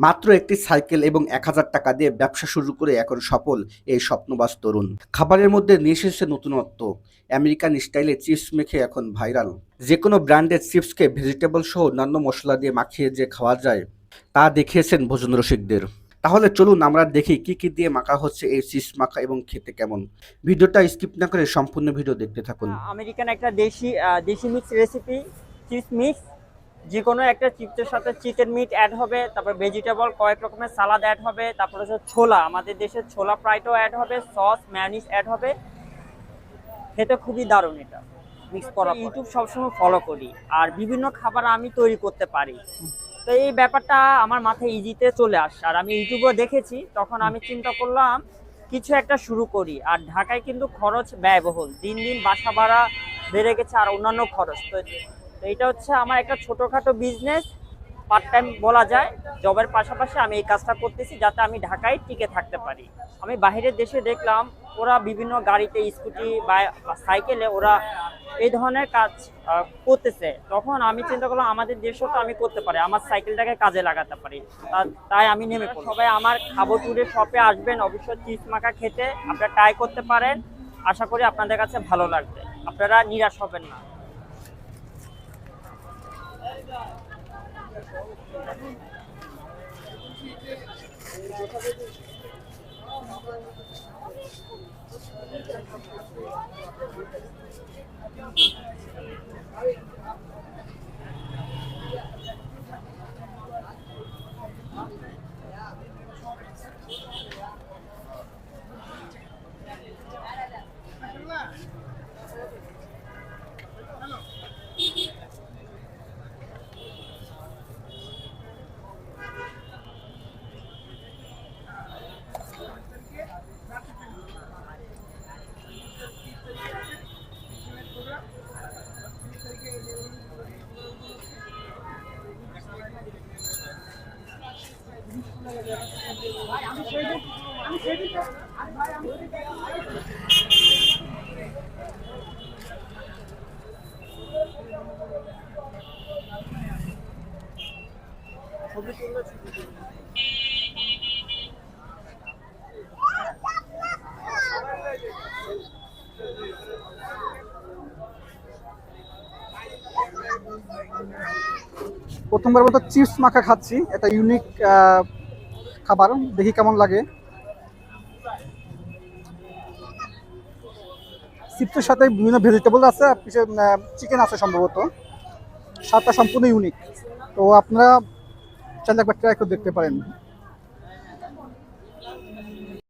মাত্র একটি সাইকেল এবং ১,০০০ টাকা দিয়ে ব্যবসা শুরু করে এখন সফল এই স্বপ্নবাজ তরুণ। খাবারের মধ্যে নিয়ে এসেছে নতুনত্ব। আমেরিকান স্টাইলে চিপস মেখে এখন ভাইরাল। যেকোনো ব্র্যান্ডের চিপসকে ভেজিটেবল সহ অন্যান্য মসলা দিয়ে মাখিয়ে যে খাওয়া যায় তা দেখিয়েছেন ভোজন রসিকদের। তাহলে চলুন আমরা দেখি কি কি দিয়ে মাখা হচ্ছে এই চিপস মাখা এবং খেতে কেমন। ভিডিওটা স্কিপ না করে সম্পূর্ণ ভিডিও দেখতে থাকুন। আমেরিকান একটা দেশি মিক্স রেসিপি, চিপস মিক্স। যে কোনো একটা চিপসের সাথে চিকেন মিট অ্যাড হবে, তারপর ভেজিটেবল কয়েক রকমের সালাদ অ্যাড হবে, তারপর হচ্ছে ছোলা, আমাদের দেশের ছোলা ফ্রাইটাও অ্যাড হবে, সস ম্যায়োনিজ অ্যাড হবে। খেতে খুবই দারুণ এটা মিক্স করা। ইউটিউব সবসময় ফলো করি আর বিভিন্ন খাবার আমি তৈরি করতে পারি, তো এই ব্যাপারটা আমার মাথায় ইজিতে চলে আসে। আর আমি ইউটিউবে দেখেছি, তখন আমি চিন্তা করলাম কিছু একটা শুরু করি। আর ঢাকায় কিন্তু খরচ ব্যয়বহুল, দিন দিন বাসা ভাড়া বেড়ে গেছে আর অন্যান্য খরচ। তো এটা হচ্ছে আমার একটা ছোটোখাটো বিজনেস, পার্ট টাইম বলা যায়। জবের পাশাপাশি আমি এই কাজটা করতেছি যাতে আমি ঢাকায় টিকে থাকতে পারি। আমি বাইরের দেশে দেখলাম ওরা বিভিন্ন গাড়িতে, স্কুটি বা সাইকেলে ওরা এই ধরনের কাজ করতেছে। তখন আমি চিন্তা করলাম আমাদের দেশেও তো আমি করতে পারি, আমার সাইকেলটাকে কাজে লাগাতে পারি। তাই আমি নেমে পড়লাম। সবাই আমার খাবো ট্যুরের শপে আসবেন, অবশ্যই চিপস মাখা খেতে আপনারা ট্রাই করতে পারেন। আশা করি আপনাদের কাছে ভালো লাগবে, আপনারা নিরাশ হবেন না। প্রথমবার মতো চিপস মাখা খাচ্ছি, এটা ইউনিক খাবার, দেখি কেমন লাগে। চিপসের সাথে বিভিন্ন ভেজিটেবল আছে, চিকেন আছে সম্ভবত। স্বাদটা সম্পূর্ণ ইউনিক, তো আপনারা চাইলে একবার ট্রাই করে দেখতে পারেন।